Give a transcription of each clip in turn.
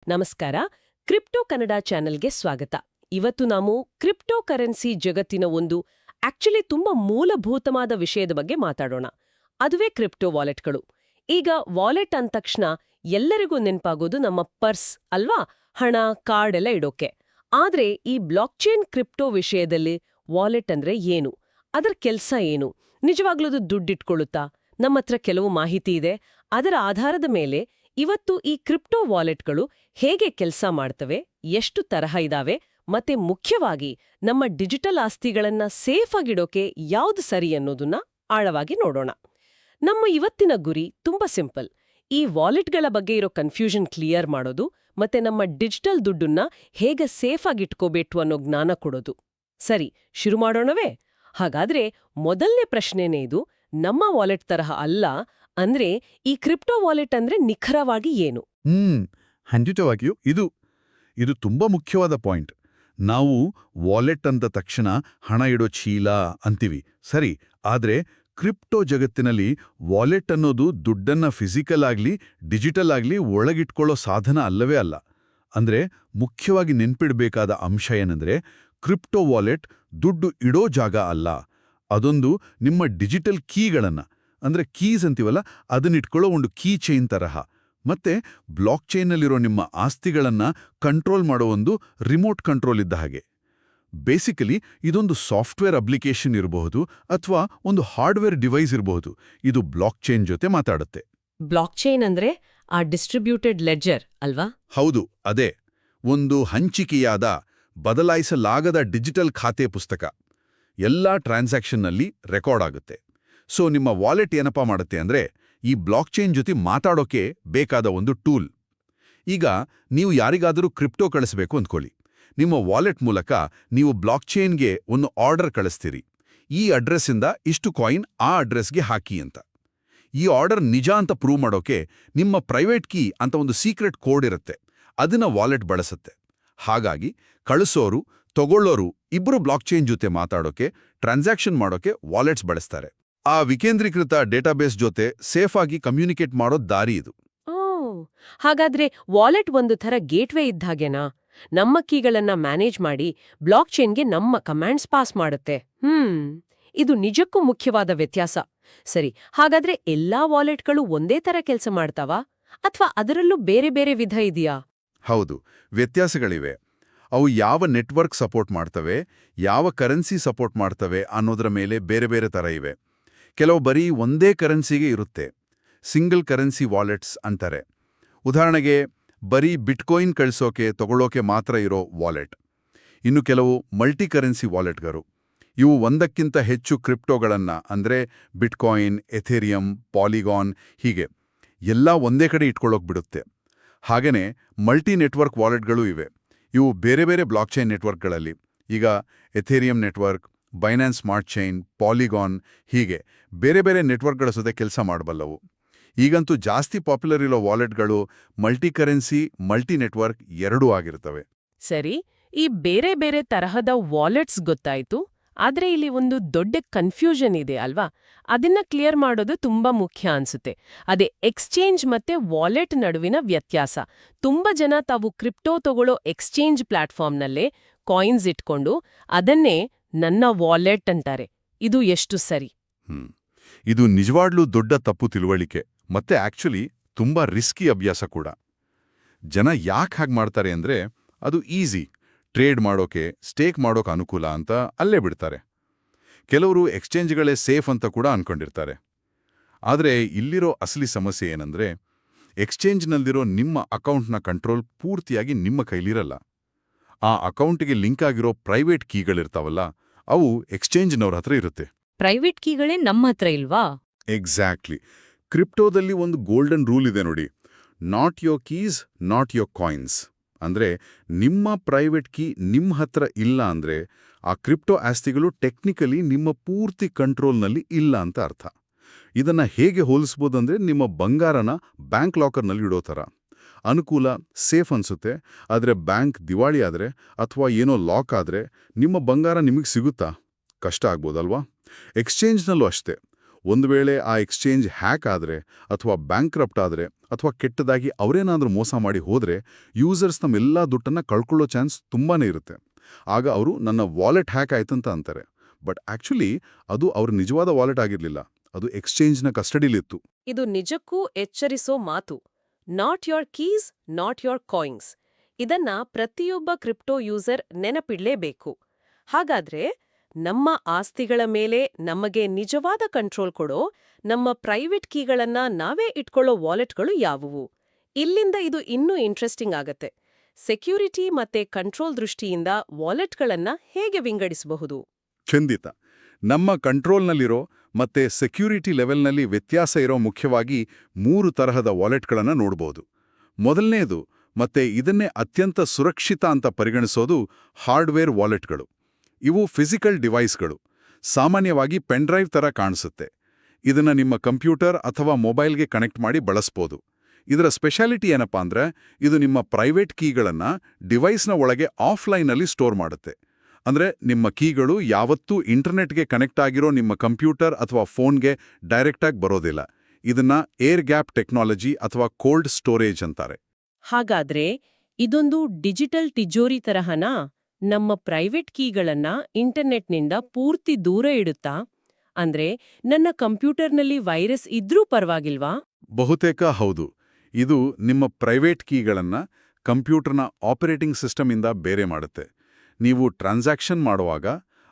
ನಮಸ್ಕಾರ. ಕ್ರಿಪ್ಟೋ ಕನ್ನಡ ಚಾನೆಲ್ಗೆ ಸ್ವಾಗತ. ಇವತ್ತು ನಾವು ಕ್ರಿಪ್ಟೋ ಕರೆನ್ಸಿ ಜಗತ್ತಿನ ಒಂದು ತುಂಬಾ ಮೂಲಭೂತವಾದ ವಿಷಯದ ಬಗ್ಗೆ ಮಾತಾಡೋಣ. ಅದುವೇ ಕ್ರಿಪ್ಟೋ ವಾಲೆಟ್ಗಳು. ಈಗ ವಾಲೆಟ್ ಅಂದ ತಕ್ಷಣ ಎಲ್ಲರಿಗೂ ನೆನಪಾಗೋದು ನಮ್ಮ ಪರ್ಸ್ ಅಲ್ವಾ, ಹಣ, ಕಾರ್ಡ್ ಎಲ್ಲ ಇಡೋಕೆ. ಆದ್ರೆ ಈ ಬ್ಲಾಕ್ಚೈನ್ ಕ್ರಿಪ್ಟೋ ವಿಷಯದಲ್ಲಿ ವಾಲೆಟ್ ಅಂದ್ರೆ ಏನು, ಅದರ ಕೆಲ್ಸ ಏನು, ನಿಜವಾಗ್ಲೂ ದುಡ್ಡಿಟ್ಕೊಳ್ಳುತ್ತಾ? ನಮ್ಮತ್ರ ಕೆಲವು ಮಾಹಿತಿ ಇದೆ. ಅದರ ಆಧಾರದ ಮೇಲೆ ಇವತ್ತು ಈ ಕ್ರಿಪ್ಟೋ ವಾಲೆಟ್ಗಳು ಹೇಗೆ ಕೆಲಸ ಮಾಡ್ತವೆ, ಎಷ್ಟು ತರಹ ಇದಾವೆ, ಮತ್ತೆ ಮುಖ್ಯವಾಗಿ ನಮ್ಮ ಡಿಜಿಟಲ್ ಆಸ್ತಿಗಳನ್ನ ಸೇಫ್ ಆಗಿಡೋಕೆ ಯಾವ್ದು ಸರಿ ಅನ್ನೋದನ್ನ ಆಳವಾಗಿ ನೋಡೋಣ. ನಮ್ಮ ಇವತ್ತಿನ ಗುರಿ ತುಂಬಾ ಸಿಂಪಲ್: ಈ ವಾಲೆಟ್ಗಳ ಬಗ್ಗೆ ಇರೋ ಕನ್ಫ್ಯೂಷನ್ ಕ್ಲಿಯರ್ ಮಾಡೋದು ಮತ್ತೆ ನಮ್ಮ ಡಿಜಿಟಲ್ ದುಡ್ಡನ್ನ ಹೇಗೆ ಸೇಫ್ ಆಗಿಟ್ಕೋಬೇಕು ಅನ್ನೋ ಜ್ಞಾನ ಕೊಡೋದು. ಸರಿ, ಶುರು ಮಾಡೋಣವೇ? ಹಾಗಾದ್ರೆ ಮೊದಲನೇ ಪ್ರಶ್ನೆನೇ ಇದು: ನಮ್ಮ ವಾಲೆಟ್ ತರಹ ಅಲ್ಲ ಅಂದ್ರೆ ಈ ಕ್ರಿಪ್ಟೋ ವಾಲೆಟ್ ಅಂದ್ರೆ ನಿಖರವಾಗಿ ಏನು? ಖಂಡಿತವಾಗಿಯೂ ಇದು ತುಂಬಾ ಮುಖ್ಯವಾದ ಪಾಯಿಂಟ್. ನಾವು ವಾಲೆಟ್ ಅಂದ ತಕ್ಷಣ ಹಣ ಇಡೋ ಚೀಲ ಅಂತೀವಿ, ಸರಿ. ಆದ್ರೆ ಕ್ರಿಪ್ಟೋ ಜಗತ್ತಿನಲ್ಲಿ ವಾಲೆಟ್ ಅನ್ನೋದು ದುಡ್ಡನ್ನ ಫಿಸಿಕಲ್ ಆಗ್ಲಿ ಡಿಜಿಟಲ್ ಆಗ್ಲಿ ಒಳಗಿಟ್ಕೊಳ್ಳೋ ಸಾಧನ ಅಲ್ಲವೇ ಅಲ್ಲ. ಅಂದ್ರೆ ಮುಖ್ಯವಾಗಿ ನೆನ್ಪಿಡ್ಬೇಕಾದ ಅಂಶ ಏನಂದ್ರೆ, ಕ್ರಿಪ್ಟೋ ವಾಲೆಟ್ ದುಡ್ಡು ಇಡೋ ಜಾಗ ಅಲ್ಲ. ಅದೊಂದು ನಿಮ್ಮ ಡಿಜಿಟಲ್ ಕೀಗಳನ್ನ, ಅಂದ್ರೆ ಕೀಸ್ ಅಂತೀವಲ್ಲ, ಅದನ್ನಿಟ್ಕೊಳ್ಳೋ ಒಂದು ಕೀ ಚೈನ್ ತರಹ. ಮತ್ತೆ ಬ್ಲಾಕ್ ಚೈನ್ನಲ್ಲಿರೋ ನಿಮ್ಮ ಆಸ್ತಿಗಳನ್ನ ಕಂಟ್ರೋಲ್ ಮಾಡೋ ಒಂದು ರಿಮೋಟ್ ಕಂಟ್ರೋಲ್ ಇದ್ದ ಹಾಗೆ. ಬೇಸಿಕಲಿ ಇದೊಂದು ಸಾಫ್ಟ್ವೇರ್ ಅಪ್ಲಿಕೇಶನ್ ಇರಬಹುದು ಅಥವಾ ಒಂದು ಹಾರ್ಡ್ವೇರ್ ಡಿವೈಸ್ ಇರಬಹುದು. ಇದು ಬ್ಲಾಕ್ ಚೈನ್ ಜೊತೆ ಮಾತಾಡುತ್ತೆ. ಬ್ಲಾಕ್ ಚೈನ್ ಅಂದ್ರೆ ಆ ಡಿಸ್ಟ್ರಿಬ್ಯೂಟೆಡ್ ಲೆಡ್ಜರ್ ಅಲ್ವಾ? ಹೌದು, ಅದೇ. ಒಂದು ಹಂಚಿಕೆಯಾದ, ಬದಲಾಯಿಸಲಾಗದ ಡಿಜಿಟಲ್ ಖಾತೆ ಪುಸ್ತಕ. ಎಲ್ಲಾ ಟ್ರಾನ್ಸಾಕ್ಷನ್ನಲ್ಲಿ ರೆಕಾರ್ಡ್ ಆಗುತ್ತೆ. ಸೊ ನಿಮ್ಮ ವಾಲೆಟ್ ಏನಪ್ಪಾ ಮಾಡುತ್ತೆ ಅಂದ್ರೆ, ಈ ಬ್ಲಾಕ್ ಚೈನ್ ಜೊತೆ ಮಾತಾಡೋಕೆ ಬೇಕಾದ ಒಂದು ಟೂಲ್. ಈಗ ನೀವು ಯಾರಿಗಾದರೂ ಕ್ರಿಪ್ಟೋ ಕಳಿಸಬೇಕು ಅಂದ್ಕೊಳ್ಳಿ. ನಿಮ್ಮ ವಾಲೆಟ್ ಮೂಲಕ ನೀವು ಬ್ಲಾಕ್ ಚೈನ್ಗೆ ಒಂದು ಆರ್ಡರ್ ಕಳಿಸ್ತೀರಿ. ಈ ಅಡ್ರೆಸ್ಸಿಂದ ಇಷ್ಟು ಕಾಯಿನ್ ಆ ಅಡ್ರೆಸ್ಗೆ ಹಾಕಿ ಅಂತ. ಈ ಆರ್ಡರ್ ನಿಜ ಅಂತ ಪ್ರೂವ್ ಮಾಡೋಕೆ ನಿಮ್ಮ ಪ್ರೈವೇಟ್ ಕೀ ಅಂತ ಒಂದು ಸೀಕ್ರೆಟ್ ಕೋಡ್ ಇರುತ್ತೆ. ಅದನ್ನ ವಾಲೆಟ್ ಬಳಸುತ್ತೆ. ಹಾಗಾಗಿ ಕಳಿಸೋರು ತಗೊಳ್ಳೋರು ಇಬ್ಬರು ಬ್ಲಾಕ್ ಚೈನ್ ಜೊತೆ ಮಾತಾಡೋಕೆ, ಟ್ರಾನ್ಸಾಕ್ಷನ್ ಮಾಡೋಕೆ ವಾಲೆಟ್ಸ್ ಬಳಸ್ತಾರೆ. ಆ ವಿಕೇಂದ್ರೀಕೃತ ಡೇಟಾಬೇಸ್ ಜೊತೆ ಸೇಫ್ ಆಗಿ ಕಮ್ಯುನಿಕೇಟ್ ಮಾಡೋ ದಾರಿ ಇದು. ಹಾಗಾದ್ರೆ ವಾಲೆಟ್ ಒಂದು ಥರ ಗೇಟ್ವೇ ಇದ್ದಾಗೆನಾ? ನಮ್ಮ ಕೀಗಳನ್ನ ಮ್ಯಾನೇಜ್ ಮಾಡಿ ಬ್ಲಾಕ್ ಚೈನ್ಗೆ ನಮ್ಮ ಕಮಾಂಡ್ಸ್ ಪಾಸ್ ಮಾಡುತ್ತೆ. ಇದು ನಿಜಕ್ಕೂ ಮುಖ್ಯವಾದ ವ್ಯತ್ಯಾಸ. ಸರಿ, ಹಾಗಾದ್ರೆ ಎಲ್ಲಾ ವಾಲೆಟ್ಗಳು ಒಂದೇ ತರ ಕೆಲಸ ಮಾಡ್ತಾವಾ, ಅಥವಾ ಅದರಲ್ಲೂ ಬೇರೆ ಬೇರೆ ವಿಧ ಇದೆಯಾ? ಹೌದು, ವ್ಯತ್ಯಾಸಗಳಿವೆ. ಅವು ಯಾವ ನೆಟ್ವರ್ಕ್ ಸಪೋರ್ಟ್ ಮಾಡ್ತವೆ, ಯಾವ ಕರೆನ್ಸಿ ಸಪೋರ್ಟ್ ಮಾಡ್ತವೆ ಅನ್ನೋದರ ಮೇಲೆ ಬೇರೆ ಬೇರೆ ತರ ಇವೆ. ಕೆಲವು ಬರೀ ಒಂದೇ ಕರೆನ್ಸಿಗೆ ಇರುತ್ತೆ, ಸಿಂಗಲ್ ಕರೆನ್ಸಿ ವಾಲೆಟ್ಸ್ ಅಂತಾರೆ. ಉದಾಹರಣೆಗೆ ಬರೀ ಬಿಟ್ಕಾಯಿನ್ ಕಳಿಸೋಕೆ ತಗೊಳ್ಳೋಕೆ ಮಾತ್ರ ಇರೋ ವಾಲೆಟ್. ಇನ್ನು ಕೆಲವು ಮಲ್ಟಿ ಕರೆನ್ಸಿ ವಾಲೆಟ್ಗಳು. ಇವು ಒಂದಕ್ಕಿಂತ ಹೆಚ್ಚು ಕ್ರಿಪ್ಟೋಗಳನ್ನ, ಅಂದ್ರೆ ಬಿಟ್ಕಾಯಿನ್, ಎಥೇರಿಯಂ, ಪಾಲಿಗಾನ್, ಹೀಗೆ ಎಲ್ಲ ಒಂದೇ ಕಡೆ ಇಟ್ಕೊಳ್ಳೋಕೆ ಬಿಡುತ್ತೆ. ಹಾಗೇನೆ ಮಲ್ಟಿ ನೆಟ್ವರ್ಕ್ ವಾಲೆಟ್ಗಳು ಇವೆ. ಇವು ಬೇರೆ ಬೇರೆ ಬ್ಲಾಕ್ ಚೈನ್ ನೆಟ್ವರ್ಕ್ಗಳಲ್ಲಿ, ಈಗ Ethereum network, Binance smart chain, polygon, ಹೀಗೆ ಬೇರೆ ಬೇರೆ ನೆಟ್ವರ್ಕ್ಗಳ ಜೊತೆ ಕೆಲಸ ಮಾಡಬಲ್ಲವು. ಈಗಂತೂ ಜಾಸ್ತಿ ಪಾಪ್ಯುಲರ್ ಇರೋ ವಾಲೆಟ್ಗಳು ಮಲ್ಟಿ ಕರೆನ್ಸಿ, ಮಲ್ಟಿ ನೆಟ್ವರ್ಕ್ ಎರಡೂ ಆಗಿರ್ತವೆ. ಸರಿ, ಈ ಬೇರೆ ಬೇರೆ ತರಹದ ವಾಲೆಟ್ಸ್ ಗೊತ್ತಾಯ್ತು. ಆದ್ರೆ ಇಲ್ಲಿ ಒಂದು ದೊಡ್ಡ ಕನ್ಫ್ಯೂಷನ್ ಇದೆ ಅಲ್ವಾ? ಅದನ್ನ ಕ್ಲಿಯರ್ ಮಾಡೋದು ತುಂಬಾ ಮುಖ್ಯ ಅನ್ಸುತ್ತೆ. ಅದೇ ಎಕ್ಸ್ಚೇಂಜ್ ಮತ್ತೆ ವಾಲೆಟ್ ನಡುವಿನ ವ್ಯತ್ಯಾಸ. ತುಂಬಾ ಜನ ತಾವು ಕ್ರಿಪ್ಟೋ ತಗೊಳ್ಳೋ ಎಕ್ಸ್ಚೇಂಜ್ ಪ್ಲಾಟ್ಫಾರ್ಮ್ನಲ್ಲೇ ಕಾಯಿನ್ಸ್ ಇಟ್ಕೊಂಡು ಅದನ್ನೇ ನನ್ನ ವಾಲೆಟ್ ಅಂತಾರೆ. ಇದು ಎಷ್ಟು ಸರಿ? ಇದು ನಿಜವಾಗ್ಲೂ ದೊಡ್ಡ ತಪ್ಪು ತಿಳುವಳಿಕೆ, ಮತ್ತೆ ಆಕ್ಚುಲಿ ತುಂಬಾ ರಿಸ್ಕಿ ಅಭ್ಯಾಸ ಕೂಡ. ಜನ ಯಾಕೆ ಹಾಗೆ ಮಾಡ್ತಾರೆ ಅಂದ್ರೆ, ಅದು ಈಸಿ, ಟ್ರೇಡ್ ಮಾಡೋಕೆ, ಸ್ಟೇಕ್ ಮಾಡೋಕೆ ಅನುಕೂಲ ಅಂತ ಅಲ್ಲೇ ಬಿಡ್ತಾರೆ. ಕೆಲವರು ಎಕ್ಸ್ಚೇಂಜ್ಗಳೇ ಸೇಫ್ ಅಂತ ಕೂಡ ಅನ್ಕೊಂಡಿರ್ತಾರೆ. ಆದರೆ ಇಲ್ಲಿರೋ ಅಸಲಿ ಸಮಸ್ಯೆ ಏನಂದ್ರೆ, ಎಕ್ಸ್ಚೇಂಜ್ನಲ್ಲಿರೋ ನಿಮ್ಮ ಅಕೌಂಟ್ನ ಕಂಟ್ರೋಲ್ ಪೂರ್ತಿಯಾಗಿ ನಿಮ್ಮ ಕೈಲಿರಲ್ಲ. ಆ ಅಕೌಂಟ್ಗೆ ಲಿಂಕ್ ಆಗಿರೋ ಪ್ರೈವೇಟ್ ಕೀಗಳಿರ್ತಾವಲ್ಲ, ಅವು ಎಕ್ಸ್ಚೇಂಜ್ನವ್ರ ಹತ್ರ ಇರುತ್ತೆ. ಪ್ರೈವೇಟ್ ಕೀಗಳೇ ನಮ್ಮ ಹತ್ರ ಇಲ್ವಾ? ಎಕ್ಸಾಕ್ಟ್ಲಿ. ಕ್ರಿಪ್ಟೋದಲ್ಲಿ ಒಂದು ಗೋಲ್ಡನ್ ರೂಲ್ ಇದೆ ನೋಡಿ: not your keys, not your coins. ಅಂದ್ರೆ ನಿಮ್ಮ ಪ್ರೈವೇಟ್ ಕೀ ನಿಮ್ಮ ಹತ್ರ ಇಲ್ಲ ಅಂದ್ರೆ ಆ ಕ್ರಿಪ್ಟೋ ಆಸ್ತಿಗಳು ಟೆಕ್ನಿಕಲಿ ನಿಮ್ಮ ಪೂರ್ತಿ ಕಂಟ್ರೋಲ್ನಲ್ಲಿ ಇಲ್ಲ ಅಂತ ಅರ್ಥ. ಇದನ್ನ ಹೇಗೆ ಹೋಲಿಸ್ಬೋದಂದ್ರೆ, ನಿಮ್ಮ ಬಂಗಾರನ ಬ್ಯಾಂಕ್ ಲಾಕರ್ನಲ್ಲಿ ಇಡೋ ಥರ. ಅನುಕೂಲ, ಸೇಫ್ ಅನ್ಸುತ್ತೆ. ಆದರೆ ಬ್ಯಾಂಕ್ ದಿವಾಳಿ ಆದ್ರೆ ಅಥವಾ ಏನೋ ಲಾಕ್ ಆದ್ರೆ ನಿಮ್ಮ ಬಂಗಾರ ನಿಮಗೆ ಸಿಗುತ್ತಾ? ಕಷ್ಟ ಆಗ್ಬೋದಲ್ವಾ? ಎಕ್ಸ್ಚೇಂಜ್ನಲ್ಲೂ ಅಷ್ಟೇ. ಒಂದು ವೇಳೆ ಆ ಎಕ್ಸ್ಚೇಂಜ್ ಹ್ಯಾಕ್ ಆದರೆ ಅಥವಾ ಬ್ಯಾಂಕ್ರಪ್ಟ್ ಆದರೆ ಅಥವಾ ಕೆಟ್ಟದಾಗಿ ಅವರೇನಾದ್ರೂ ಮೋಸ ಮಾಡಿ ಹೋದ್ರೆ ಯೂಸರ್ಸ್ ತಮ್ಮೆಲ್ಲ ದುಡ್ಡನ್ನ ಕಳ್ಕೊಳ್ಳೋ ಚಾನ್ಸ್ ತುಂಬಾನೇ ಇರುತ್ತೆ. ಆಗ ಅವರು ನನ್ನ ವಾಲೆಟ್ ಹ್ಯಾಕ್ ಆಯ್ತಂತ ಅಂತಾರೆ. ಬಟ್ ಆಕ್ಚುಲಿ ಅದು ಅವ್ರ ನಿಜವಾದ ವಾಲೆಟ್ ಆಗಿರ್ಲಿಲ್ಲ, ಅದು ಎಕ್ಸ್ಚೇಂಜ್ನ ಕಸ್ಟಡಿಲಿತ್ತು. ಇದು ನಿಜಕ್ಕೂ ಎಚ್ಚರಿಸೋ ಮಾತು. Not your keys, not your coins. ಇದನ್ನ ಪ್ರತಿಯೊಬ್ಬ ಕ್ರಿಪ್ಟೋ ಯೂಸರ್ ನೆನಪಿಡ್ಲೇಬೇಕು. ಹಾಗಾದ್ರೆ ನಮ್ಮ ಆಸ್ತಿಗಳ ಮೇಲೆ ನಮಗೆ ನಿಜವಾದ ಕಂಟ್ರೋಲ್ ಕೊಡೋ, ನಮ್ಮ ಪ್ರೈವೇಟ್ ಕೀಗಳನ್ನ ನಾವೇ ಇಟ್ಕೊಳ್ಳೋ ವಾಲೆಟ್ಗಳು ಯಾವುವು? ಇಲ್ಲಿಂದ ಇದು ಇನ್ನೂ ಇಂಟ್ರೆಸ್ಟಿಂಗ್ ಆಗತ್ತೆ. ಸೆಕ್ಯೂರಿಟಿ ಮತ್ತೆ ಕಂಟ್ರೋಲ್ ದೃಷ್ಟಿಯಿಂದ ವಾಲೆಟ್ಗಳನ್ನ ಹೇಗೆ ವಿಂಗಡಿಸಬಹುದು? ಖಂಡಿತ. ನಮ್ಮ ಕಂಟ್ರೋಲ್ನಲ್ಲಿರೋ ಮತ್ತೆ ಸೆಕ್ಯೂರಿಟಿ ಲೆವೆಲ್ನಲ್ಲಿ ವ್ಯತ್ಯಾಸ ಇರೋ ಮುಖ್ಯವಾಗಿ 3 ತರಹದ ವಾಲೆಟ್ಗಳನ್ನು ನೋಡ್ಬೋದು. ಮೊದಲನೇದು, ಮತ್ತೆ ಇದನ್ನೇ ಅತ್ಯಂತ ಸುರಕ್ಷಿತ ಅಂತ ಪರಿಗಣಿಸೋದು, ಹಾರ್ಡ್ವೇರ್ ವಾಲೆಟ್ಗಳು. ಇವು ಫಿಸಿಕಲ್ ಡಿವೈಸ್ಗಳು. ಸಾಮಾನ್ಯವಾಗಿ ಪೆನ್ಡ್ರೈವ್ ಥರ ಕಾಣಿಸುತ್ತೆ. ಇದನ್ನ ನಿಮ್ಮ ಕಂಪ್ಯೂಟರ್ ಅಥವಾ ಮೊಬೈಲ್ಗೆ ಕನೆಕ್ಟ್ ಮಾಡಿ ಬಳಸ್ಬೋದು. ಇದರ ಸ್ಪೆಷಾಲಿಟಿ ಏನಪ್ಪಾ ಅಂದ್ರೆ, ಇದು ನಿಮ್ಮ ಪ್ರೈವೇಟ್ ಕೀಗಳನ್ನ ಡಿವೈಸ್ನ ಒಳಗೆ ಆಫ್ಲೈನಲ್ಲಿ ಸ್ಟೋರ್ ಮಾಡುತ್ತೆ. ಅಂದ್ರೆ ನಿಮ್ಮ ಕೀಗಳು ಯಾವತ್ತೂ ಇಂಟರ್ನೆಟ್ಗೆ ಕನೆಕ್ಟ್ ಆಗಿರೋ ನಿಮ್ಮ ಕಂಪ್ಯೂಟರ್ ಅಥವಾ ಫೋನ್ಗೆ ಡೈರೆಕ್ಟಾಗಿ ಬರೋದಿಲ್ಲ. ಇದನ್ನ ಏರ್ ಗ್ಯಾಪ್ ಟೆಕ್ನಾಲಜಿ ಅಥವಾ ಕೋಲ್ಡ್ ಸ್ಟೋರೇಜ್ ಅಂತಾರೆ. ಹಾಗಾದ್ರೆ ಇದೊಂದು ಡಿಜಿಟಲ್ ತಿಜೋರಿ ತರಹನಾ? ನಮ್ಮ ಪ್ರೈವೇಟ್ ಕೀಗಳನ್ನ ಇಂಟರ್ನೆಟ್ನಿಂದ ಪೂರ್ತಿ ದೂರ ಇಡುತ್ತಾ? ಅಂದ್ರೆ ನನ್ನ ಕಂಪ್ಯೂಟರ್ನಲ್ಲಿ ವೈರಸ್ ಇದ್ರೂ ಪರವಾಗಿಲ್ವಾ? ಬಹುತೇಕ ಹೌದು. ಇದು ನಿಮ್ಮ ಪ್ರೈವೇಟ್ ಕೀಗಳನ್ನ ಕಂಪ್ಯೂಟರ್ನ ಆಪರೇಟಿಂಗ್ ಸಿಸ್ಟಮ್ ಇಂದ ಬೇರೆ ಮಾಡುತ್ತೆ. ನೀವು ಟ್ರಾನ್ಸಾಕ್ಷನ್ ಮಾಡುವಾಗ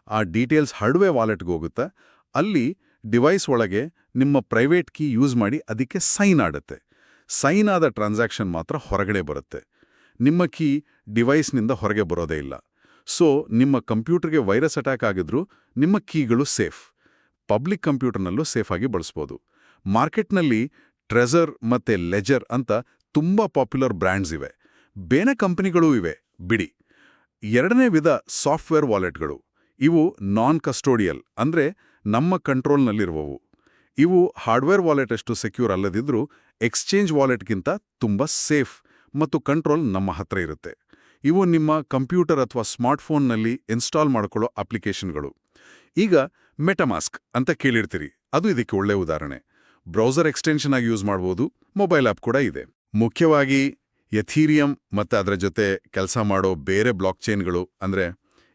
ಆ ಡೀಟೇಲ್ಸ್ ಹಾರ್ಡ್ವೇರ್ ವಾಲೆಟ್ಗೆ ಹೋಗುತ್ತೆ. ಅಲ್ಲಿ ಡಿವೈಸ್ ಒಳಗೆ ನಿಮ್ಮ ಪ್ರೈವೇಟ್ ಕೀ ಯೂಸ್ ಮಾಡಿ ಅದಕ್ಕೆ ಸೈನ್ ಆಡುತ್ತೆ. ಸೈನ್ ಆದ ಟ್ರಾನ್ಸಾಕ್ಷನ್ ಮಾತ್ರ ಹೊರಗಡೆ ಬರುತ್ತೆ. ನಿಮ್ಮ ಕೀ ಡಿವೈಸ್ನಿಂದ ಹೊರಗೆ ಬರೋದೇ ಇಲ್ಲ. ಸೊ ನಿಮ್ಮ ಕಂಪ್ಯೂಟರ್ಗೆ ವೈರಸ್ ಅಟ್ಯಾಕ್ ಆಗಿದ್ರೂ ನಿಮ್ಮ ಕೀಗಳು ಸೇಫ್. ಪಬ್ಲಿಕ್ ಕಂಪ್ಯೂಟರ್ನಲ್ಲೂ ಸೇಫ್ ಆಗಿ ಬಳಸ್ಬೋದು. ಮಾರ್ಕೆಟ್ನಲ್ಲಿ ಟ್ರೆಜರ್ ಮತ್ತೆ ಲೆಜರ್ ಅಂತ ತುಂಬಾ ಪಾಪ್ಯುಲರ್ ಬ್ರ್ಯಾಂಡ್ಸ್ ಇವೆ. ಬೇರೆ ಕಂಪನಿಗಳೂ ಇವೆ ಬಿಡಿ. ಎರಡನೇ ವಿಧ ಸಾಫ್ಟ್ವೇರ್ ವಾಲೆಟ್ಗಳು. ಇವು ನಾನ್ ಕಸ್ಟೋಡಿಯಲ್, ಅಂದ್ರೆ ನಮ್ಮ ಕಂಟ್ರೋಲ್ನಲ್ಲಿರುವವು. ಇವು ಹಾರ್ಡ್ವೇರ್ ವಾಲೆಟ್ ಅಷ್ಟು ಸೆಕ್ಯೂರ್ ಅಲ್ಲದಿದ್ರೂ ಎಕ್ಸ್ಚೇಂಜ್ ವಾಲೆಟ್ಗಿಂತ ತುಂಬ ಸೇಫ್ ಮತ್ತು ಕಂಟ್ರೋಲ್ ನಮ್ಮ ಹತ್ರ ಇರುತ್ತೆ. ಇವು ನಿಮ್ಮ ಕಂಪ್ಯೂಟರ್ ಅಥವಾ ಸ್ಮಾರ್ಟ್ಫೋನ್ನಲ್ಲಿ ಇನ್ಸ್ಟಾಲ್ ಮಾಡ್ಕೊಳ್ಳೋ ಅಪ್ಲಿಕೇಶನ್ಗಳು. ಈಗ ಮೆಟಾಮಾಸ್ಕ್ ಅಂತ ಕೇಳಿರ್ತೀರಿ, ಅದು ಇದಕ್ಕೆ ಒಳ್ಳೆ ಉದಾಹರಣೆ. ಬ್ರೌಸರ್ ಎಕ್ಸ್ಟೆನ್ಷನ್ ಆಗಿ ಯೂಸ್ ಮಾಡ್ಬೋದು. ಮೊಬೈಲ್ ಆ್ಯಪ್ ಕೂಡ ಇದೆ. ಮುಖ್ಯವಾಗಿ ಎಥೀರಿಯಂ ಮತ್ತು ಅದರ ಜೊತೆ ಕೆಲಸ ಮಾಡೋ ಬೇರೆ ಬ್ಲಾಕ್ ಚೈನ್ಗಳು, ಅಂದರೆ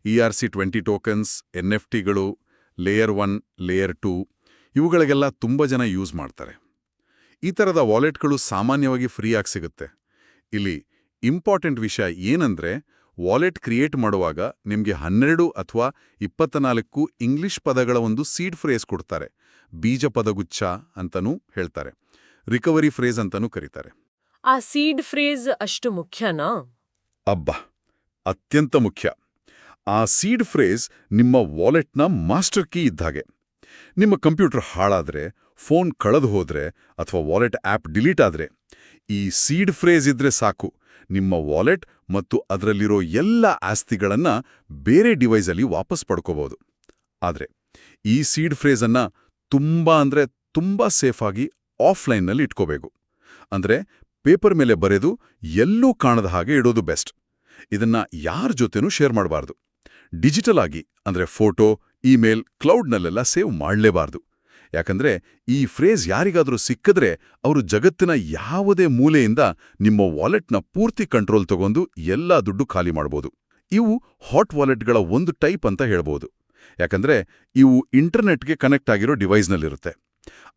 ERC20 ಟೋಕನ್ಸ್, NFTಗಳು, ಲೇಯರ್ 1, ಲೇಯರ್ 2, ಇವುಗಳಿಗೆಲ್ಲ ತುಂಬ ಜನ ಯೂಸ್ ಮಾಡ್ತಾರೆ. ಈ ಥರದ ವಾಲೆಟ್ಗಳು ಸಾಮಾನ್ಯವಾಗಿ ಫ್ರೀಯಾಗಿ ಸಿಗುತ್ತೆ. ಇಲ್ಲಿ ಇಂಪಾರ್ಟೆಂಟ್ ವಿಷಯ ಏನಂದ್ರೆ, ವಾಲೆಟ್ ಕ್ರಿಯೇಟ್ ಮಾಡುವಾಗ ನಿಮಗೆ 12 ಅಥವಾ 24 ಇಂಗ್ಲಿಷ್ ಪದಗಳ ಒಂದು ಸೀಡ್ ಫ್ರೇಸ್ ಕೊಡ್ತಾರೆ. ಬೀಜ ಪದಗುಚ್ಛ ಅಂತನೂ ಹೇಳ್ತಾರೆ. ರಿಕವರಿ ಫ್ರೇಸ್ ಅಂತನೂ ಕರೀತಾರೆ. ಆ ಸೀಡ್ ಫ್ರೇಸ್ ಅಷ್ಟು ಮುಖ್ಯನಾ? ಅಬ್ಬಾ, ಅತ್ಯಂತ ಮುಖ್ಯ. ಆ ಸೀಡ್ ಫ್ರೇಸ್ ನಿಮ್ಮ ವಾಲೆಟ್ನ ಮಾಸ್ಟರ್ ಕೀ ಇದ್ದಾಗೆ. ನಿಮ್ಮ ಕಂಪ್ಯೂಟರ್ ಹಾಳಾದ್ರೆ, ಫೋನ್ ಕಳೆದು ಹೋದ್ರೆ ಅಥವಾ ವಾಲೆಟ್ ಆ್ಯಪ್ ಡಿಲೀಟ್ ಆದ್ರೆ ಈ ಸೀಡ್ ಫ್ರೇಸ್ ಇದ್ರೆ ಸಾಕು, ನಿಮ್ಮ ವಾಲೆಟ್ ಮತ್ತು ಅದರಲ್ಲಿರೋ ಎಲ್ಲ ಆಸ್ತಿಗಳನ್ನ ಬೇರೆ ಡಿವೈಸಲ್ಲಿ ವಾಪಸ್ ಪಡ್ಕೋಬಹುದು. ಆದರೆ ಈ ಸೀಡ್ ಫ್ರೇಸನ್ನ ತುಂಬಾ ಸೇಫಾಗಿ ಆಫ್ಲೈನ್ನಲ್ಲಿ ಇಟ್ಕೋಬೇಕು. ಅಂದ್ರೆ ಪೇಪರ್ ಮೇಲೆ ಬರೆದು ಎಲ್ಲೂ ಕಾಣದ ಹಾಗೆ ಇಡೋದು ಬೆಸ್ಟ್. ಇದನ್ನ ಯಾರ ಜೊತೆನೂ ಶೇರ್ ಮಾಡಬಾರ್ದು. ಡಿಜಿಟಲ್ ಆಗಿ, ಅಂದ್ರೆ ಫೋಟೋ, ಇಮೇಲ್, ಕ್ಲೌಡ್ನಲ್ಲೆಲ್ಲ ಸೇವ್ ಮಾಡಲೇಬಾರ್ದು. ಯಾಕಂದ್ರೆ ಈ ಫ್ರೇಸ್ ಯಾರಿಗಾದ್ರೂ ಸಿಕ್ಕಿದ್ರೆ ಅವರು ಜಗತ್ತಿನ ಯಾವುದೇ ಮೂಲೆಯಿಂದ ನಿಮ್ಮ ವಾಲೆಟ್ನ ಪೂರ್ತಿ ಕಂಟ್ರೋಲ್ ತಗೊಂಡು ಎಲ್ಲಾ ದುಡ್ಡು ಖಾಲಿ ಮಾಡ್ಬೋದು. ಇವು ಹಾಟ್ ವಾಲೆಟ್ಗಳ ಒಂದು ಟೈಪ್ ಅಂತ ಹೇಳ್ಬೋದು. ಯಾಕಂದ್ರೆ ಇವು ಇಂಟರ್ನೆಟ್ಗೆ ಕನೆಕ್ಟ್ ಆಗಿರೋ ಡಿವೈಸ್ನಲ್ಲಿರುತ್ತೆ.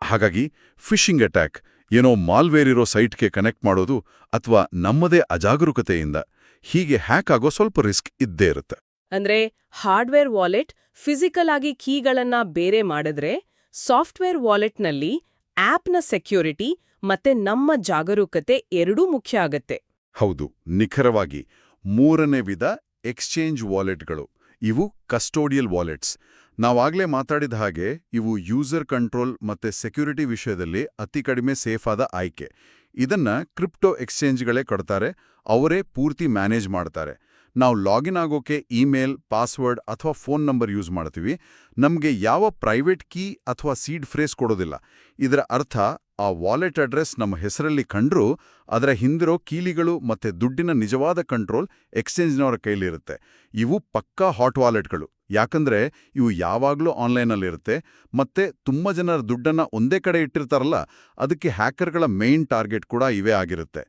ಹಾಗಾಗಿ ಫಿಶಿಂಗ್ ಅಟ್ಯಾಕ್, ಏನೋ ಮಾಲ್ವೇರ್ ಇರೋ ಸೈಟ್ಗೆ ಕನೆಕ್ಟ್ ಮಾಡೋದು ಅಥವಾ ನಮ್ಮದೇ ಅಜಾಗರೂಕತೆಯಿಂದ ಹೀಗೆ ಹ್ಯಾಕ್ ಆಗೋ ಸ್ವಲ್ಪ ರಿಸ್ಕ್ ಇದ್ದೇ ಇರುತ್ತೆ. ಅಂದ್ರೆ ಹಾರ್ಡ್ವೇರ್ ವಾಲೆಟ್ ಫಿಸಿಕಲ್ ಆಗಿ ಕೀಗಳನ್ನ ಬೇರೆ ಮಾಡಿದ್ರೆ, ಸಾಫ್ಟ್ವೇರ್ ವಾಲೆಟ್ನಲ್ಲಿ ಆಪ್ನ ಸೆಕ್ಯೂರಿಟಿ ಮತ್ತೆ ನಮ್ಮ ಜಾಗರೂಕತೆ ಎರಡೂ ಮುಖ್ಯ ಆಗತ್ತೆ. ಹೌದು, ನಿಖರವಾಗಿ. ಮೂರನೇ ವಿಧ ಎಕ್ಸ್ಚೇಂಜ್ ವಾಲೆಟ್ಗಳು. ಇವು ಕಸ್ಟೋಡಿಯಲ್ ವಾಲೆಟ್ಸ್. ನಾವಾಗ್ಲೇ ಮಾತಾಡಿದ ಹಾಗೆ ಇವು ಯೂಸರ್ ಕಂಟ್ರೋಲ್ ಮತ್ತೆ ಸೆಕ್ಯೂರಿಟಿ ವಿಷಯದಲ್ಲಿ ಅತಿ ಕಡಿಮೆ ಸೇಫ್ ಆದ ಆಯ್ಕೆ. ಇದನ್ನ ಕ್ರಿಪ್ಟೋ ಎಕ್ಸ್ಚೇಂಜ್ಗಳೇ ಕೊಡ್ತಾರೆ, ಅವರೇ ಪೂರ್ತಿ ಮ್ಯಾನೇಜ್ ಮಾಡ್ತಾರೆ. ನಾವು ಲಾಗಿನ್ ಆಗೋಕೆ ಇಮೇಲ್, ಪಾಸ್ವರ್ಡ್ ಅಥವಾ ಫೋನ್ ನಂಬರ್ ಯೂಸ್ ಮಾಡ್ತೀವಿ. ನಮಗೆ ಯಾವ ಪ್ರೈವೇಟ್ ಕೀ ಅಥವಾ ಸೀಡ್ ಫ್ರೇಸ್ ಕೊಡೋದಿಲ್ಲ. ಇದರ ಅರ್ಥ ಆ ವಾಲೆಟ್ ಅಡ್ರೆಸ್ ನಮ್ಮ ಹೆಸರಲ್ಲಿ ಕಂಡ್ರೂ ಅದರ ಹಿಂದಿರೋ ಕೀಲಿಗಳು ಮತ್ತೆ ದುಡ್ಡಿನ ನಿಜವಾದ ಕಂಟ್ರೋಲ್ ಎಕ್ಸ್ಚೇಂಜ್ನವರ ಕೈಲಿರುತ್ತೆ. ಇವು ಪಕ್ಕಾ ಹಾಟ್ ವಾಲೆಟ್ಗಳು. ಯಾಕಂದ್ರೆ ಇವು ಯಾವಾಗ್ಲೂ ಆನ್ಲೈನಲ್ಲಿರುತ್ತೆ ಮತ್ತೆ ತುಂಬ ಜನರ ದುಡ್ಡನ್ನ ಒಂದೇ ಕಡೆ ಇಟ್ಟಿರ್ತಾರಲ್ಲ, ಅದಕ್ಕೆ ಹ್ಯಾಕರ್ಗಳ ಮೇನ್ ಟಾರ್ಗೆಟ್ ಕೂಡ ಇವೇ ಆಗಿರುತ್ತೆ.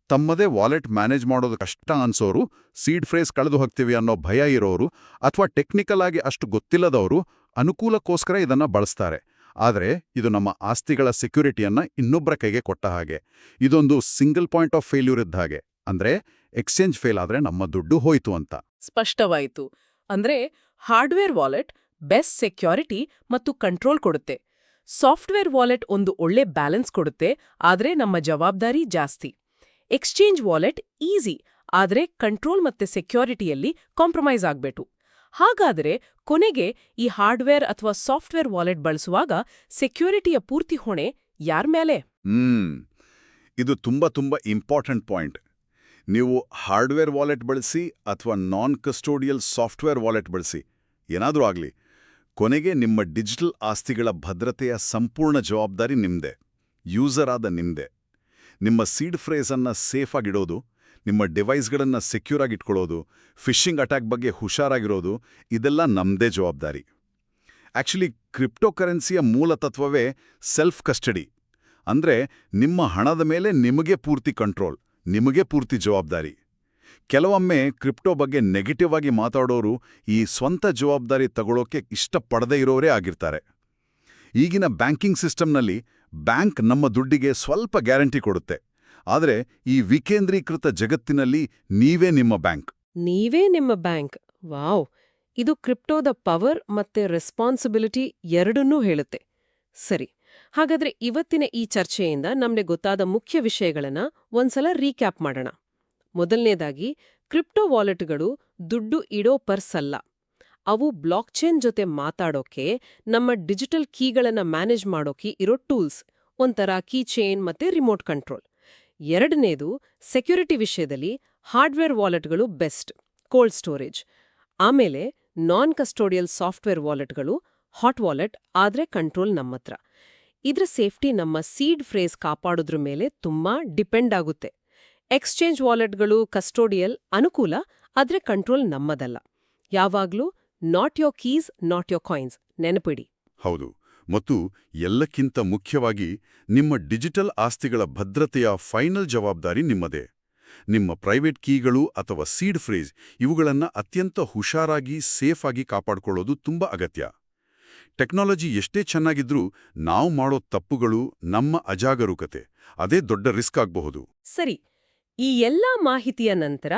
ತಮ್ಮದೇ ವಾಲೆಟ್ ಮ್ಯಾನೇಜ್ ಮಾಡೋದು ಕಷ್ಟ ಅನ್ಸೋರು, ಸೀಡ್ ಫ್ರೇಸ್ ಕಳೆದು ಹೋಗ್ತೀವಿ ಅನ್ನೋ ಭಯ ಇರೋರು ಅಥವಾ ಟೆಕ್ನಿಕಲ್ ಆಗಿ ಅಷ್ಟು ಗೊತ್ತಿಲ್ಲದವರು ಅನುಕೂಲಕ್ಕೋಸ್ಕರ ಇದನ್ನ ಬಳಸ್ತಾರೆ. ಆದರೆ ಇದು ನಮ್ಮ ಆಸ್ತಿಗಳ ಸೆಕ್ಯೂರಿಟಿಯನ್ನ ಇನ್ನೊಬ್ಬರ ಕೈಗೆ ಕೊಟ್ಟ ಹಾಗೆ. ಇದೊಂದು ಸಿಂಗಲ್ ಪಾಯಿಂಟ್ ಆಫ್ ಫೇಲ್ಯೂರ್ ಇದ್ದ ಹಾಗೆ. ಅಂದ್ರೆ ಎಕ್ಸ್ಚೇಂಜ್ ಫೇಲ್ ಆದ್ರೆ ನಮ್ಮ ದುಡ್ಡು ಹೋಯ್ತು ಅಂತ. ಸ್ಪಷ್ಟವಾಯಿತು. ಅಂದ್ರೆ ಹಾರ್ಡ್ವೇರ್ ವಾಲೆಟ್ ಬೆಸ್ಟ್ ಸೆಕ್ಯೂರಿಟಿ ಮತ್ತು ಕಂಟ್ರೋಲ್ ಕೊಡುತ್ತೆ. ಸಾಫ್ಟ್ವೇರ್ ವಾಲೆಟ್ ಒಂದು ಒಳ್ಳೆ ಬ್ಯಾಲೆನ್ಸ್ ಕೊಡುತ್ತೆ, ಆದ್ರೆ ನಮ್ಮ ಜವಾಬ್ದಾರಿ ಜಾಸ್ತಿ. ಎಕ್ಸ್ಚೇಂಜ್ ವಾಲೆಟ್ ಈಸಿ, ಆದ್ರೆ ಕಂಟ್ರೋಲ್ ಮತ್ತೆ ಸೆಕ್ಯೂರಿಟಿಯಲ್ಲಿ ಕಾಂಪ್ರಮೈಸ್ ಆಗ್ಬೇಕು. ಹಾಗಾದರೆ ಕೊನೆಗೆ ಈ ಹಾರ್ಡ್ವೇರ್ ಅಥವಾ ಸಾಫ್ಟ್ವೇರ್ ವಾಲೆಟ್ ಬಳಸುವಾಗ ಸೆಕ್ಯೂರಿಟಿಯ ಪೂರ್ತಿ ಹೊಣೆ ಯಾರ ಮೇಲೆ? ಇದು ತುಂಬಾ ಇಂಪಾರ್ಟೆಂಟ್ ಪಾಯಿಂಟ್. ನೀವು ಹಾರ್ಡ್ವೇರ್ ವಾಲೆಟ್ ಬಳಸಿ ಅಥವಾ ನಾನ್ ಕಸ್ಟೋಡಿಯಲ್ ಸಾಫ್ಟ್ವೇರ್ ವಾಲೆಟ್ ಬಳಸಿ, ಏನಾದರೂ ಆಗಲಿ, ಕೊನೆಗೆ ನಿಮ್ಮ ಡಿಜಿಟಲ್ ಆಸ್ತಿಗಳ ಭದ್ರತೆಯ ಸಂಪೂರ್ಣ ಜವಾಬ್ದಾರಿ ನಿಮ್ದೇ, ಯೂಸರ್ ಆದ ನಿಮ್ದೇ. ನಿಮ್ಮ ಸೀಡ್ ಫ್ರೇಸನ್ನು ಸೇಫ್ ಆಗಿಡೋದು, ನಿಮ್ಮ ಡಿವೈಸ್ಗಳನ್ನು ಸೆಕ್ಯೂರ್ ಆಗಿಟ್ಕೊಳ್ಳೋದು, ಫಿಶಿಂಗ್ ಅಟ್ಯಾಕ್ ಬಗ್ಗೆ ಹುಷಾರಾಗಿರೋದು, ಇದೆಲ್ಲ ನಮ್ಮದೇ ಜವಾಬ್ದಾರಿ. ಆಕ್ಚುಲಿ ಕ್ರಿಪ್ಟೋಕರೆನ್ಸಿಯ ಮೂಲ ತತ್ವವೇ ಸೆಲ್ಫ್ ಕಸ್ಟಡಿ. ಅಂದ್ರೆ ನಿಮ್ಮ ಹಣದ ಮೇಲೆ ನಿಮಗೆ ಪೂರ್ತಿ ಕಂಟ್ರೋಲ್, ನಿಮಗೆ ಪೂರ್ತಿ ಜವಾಬ್ದಾರಿ. ಕೆಲವೊಮ್ಮೆ ಕ್ರಿಪ್ಟೋ ಬಗ್ಗೆ ನೆಗೆಟಿವ್ ಆಗಿ ಮಾತಾಡೋರು ಈ ಸ್ವಂತ ಜವಾಬ್ದಾರಿ ತಗೊಳ್ಳೋಕೆ ಇಷ್ಟಪಡದೇ ಇರೋರೇ ಆಗಿರ್ತಾರೆ. ಈಗಿನ ಬ್ಯಾಂಕಿಂಗ್ ಸಿಸ್ಟಮ್ನಲ್ಲಿ ಬ್ಯಾಂಕ್ ನಮ್ಮ ದುಡ್ಡಿಗೆ ಸ್ವಲ್ಪ ಗ್ಯಾರಂಟಿ ಕೊಡುತ್ತೆ, ಆದರೆ ಈ ವಿಕೇಂದ್ರೀಕೃತ ಜಗತ್ತಿನಲ್ಲಿ ನೀವೇ ನಿಮ್ಮ ಬ್ಯಾಂಕ್. ನೀವೇ ನಿಮ್ಮ ಬ್ಯಾಂಕ್. ವಾವ್! ಇದು ಕ್ರಿಪ್ಟೋದ ಪವರ್ ಮತ್ತೆ ರೆಸ್ಪಾನ್ಸಿಬಿಲಿಟಿ ಎರಡನ್ನೂ ಹೇಳುತ್ತೆ. ಸರಿ, ಹಾಗಾದ್ರೆ ಇವತ್ತಿನ ಈ ಚರ್ಚೆಯಿಂದ ನಮ್ಗೆ ಗೊತ್ತಾದ ಮುಖ್ಯ ವಿಷಯಗಳನ್ನ ಒಂದ್ಸಲ ರೀಕ್ಯಾಪ್ ಮಾಡೋಣ. ಮೊದಲನೇದಾಗಿ, ಕ್ರಿಪ್ಟೋ ವಾಲೆಟ್ಗಳು ದುಡ್ಡು ಇಡೋ ಪರ್ಸ್ ಅಲ್ಲ. ಅವು ಬ್ಲಾಕ್ಚೇನ್ ಜೊತೆ ಮಾತಾಡೋಕೆ, ನಮ್ಮ ಡಿಜಿಟಲ್ ಕೀಗಳನ್ನ ಮ್ಯಾನೇಜ್ ಮಾಡೋಕೆ ಇರೋ ಟೂಲ್ಸ್, ಒಂಥರ ಕೀ ಚೈನ್ ಮತ್ತೆ ರಿಮೋಟ್ ಕಂಟ್ರೋಲ್. ಎರಡನೇದು, ಸೆಕ್ಯೂರಿಟಿ ವಿಷಯದಲ್ಲಿ ಹಾರ್ಡ್ವೇರ್ ವಾಲೆಟ್ಗಳು ಬೆಸ್ಟ್, ಕೋಲ್ಡ್ ಸ್ಟೋರೇಜ್. ಆಮೇಲೆ ನಾನ್ ಕಸ್ಟೋಡಿಯಲ್ ಸಾಫ್ಟ್ವೇರ್ ವಾಲೆಟ್ಗಳು ಹಾಟ್ ವಾಲೆಟ್, ಆದ್ರೆ ಕಂಟ್ರೋಲ್ ನಮ್ಮತ್ರ. ಇದ್ರ ಸೇಫ್ಟಿ ನಮ್ಮ ಸೀಡ್ ಫ್ರೇಸ್ ಕಾಪಾಡೋದ್ರ ಮೇಲೆ ತುಂಬಾ ಡಿಪೆಂಡ್ ಆಗುತ್ತೆ. ಎಕ್ಸ್ಚೇಂಜ್ ವಾಲೆಟ್ಗಳು ಕಸ್ಟೋಡಿಯಲ್, ಅನುಕೂಲ, ಆದ್ರೆ ಕಂಟ್ರೋಲ್ ನಮ್ಮದಲ್ಲ. ಯಾವಾಗ್ಲೂ not your keys not your coins ನೆನಪಿಡಿ. ಹೌದು, ಮತ್ತು ಎಲ್ಲಕ್ಕಿಂತ ಮುಖ್ಯವಾಗಿ ನಿಮ್ಮ ಡಿಜಿಟಲ್ ಆಸ್ತಿಗಳ ಭದ್ರತೆಯ ಫೈನಲ್ ಜವಾಬ್ದಾರಿ ನಿಮ್ಮದೇ. ನಿಮ್ಮ ಪ್ರೈವೇಟ್ ಕೀಗಳು ಅಥವಾ ಸೀಡ್ ಫ್ರೇಸ್ ಇವುಗಳನ್ನು ಅತ್ಯಂತ ಹುಷಾರಾಗಿ ಸೇಫ್ ಆಗಿ ಕಾಪಾಡಿಕೊಳ್ಳೋದು ತುಂಬಾ ಅಗತ್ಯ. ಟೆಕ್ನಾಲಜಿ ಎಷ್ಟೇ ಚೆನ್ನಾಗಿದ್ರೂ ನಾವು ಮಾಡೋ ತಪ್ಪುಗಳು, ನಮ್ಮ ಅಜಾಗರೂಕತೆ, ಅದೇ ದೊಡ್ಡ ರಿಸ್ಕ್ ಆಗಬಹುದು. ಸರಿ, ಈ ಎಲ್ಲಾ ಮಾಹಿತಿಯ ನಂತರ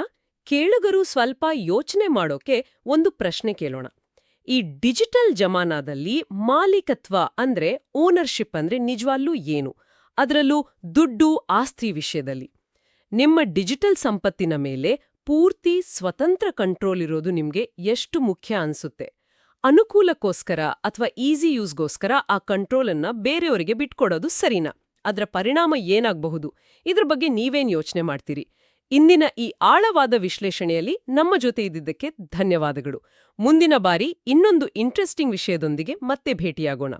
ಕೇಳುಗರು ಸ್ವಲ್ಪ ಯೋಚನೆ ಮಾಡೋಕೆ ಒಂದು ಪ್ರಶ್ನೆ ಕೇಳೋಣ. ಈ ಡಿಜಿಟಲ್ ಜಮಾನಾದಲ್ಲಿ ಮಾಲೀಕತ್ವ ಅಂದ್ರೆ ಓನರ್ಶಿಪ್ ಅಂದ್ರೆ ನಿಜವಾಗ್ಲೂ ಏನು? ಅದರಲ್ಲೂ ದುಡ್ಡು ಆಸ್ತಿ ವಿಷಯದಲ್ಲಿ ನಿಮ್ಮ ಡಿಜಿಟಲ್ ಸಂಪತ್ತಿನ ಮೇಲೆ ಪೂರ್ತಿ ಸ್ವತಂತ್ರ ಕಂಟ್ರೋಲ್ ಇರೋದು ನಿಮ್ಗೆ ಎಷ್ಟು ಮುಖ್ಯ ಅನ್ಸುತ್ತೆ? ಅನುಕೂಲಕ್ಕೋಸ್ಕರ ಅಥವಾ ಈಸಿ ಯೂಸ್ಗೋಸ್ಕರ ಆ ಕಂಟ್ರೋಲನ್ನ ಬೇರೆಯವರಿಗೆ ಬಿಟ್ಕೊಡೋದು ಸರಿನಾ? ಅದರ ಪರಿಣಾಮ ಏನಾಗಬಹುದು? ಇದ್ರ ಬಗ್ಗೆ ನೀವೇನ್ ಯೋಚನೆ ಮಾಡ್ತೀರಿ? ಇಂದಿನ ಈ ಆಳವಾದ ವಿಶ್ಲೇಷಣೆಯಲ್ಲಿ ನಮ್ಮ ಜೊತೆ ಇದ್ದಿದ್ದಕ್ಕೆ ಧನ್ಯವಾದಗಳು. ಮುಂದಿನ ಬಾರಿ ಇನ್ನೊಂದು ಇಂಟ್ರೆಸ್ಟಿಂಗ್ ವಿಷಯದೊಂದಿಗೆ ಮತ್ತೆ ಭೇಟಿಯಾಗೋಣ.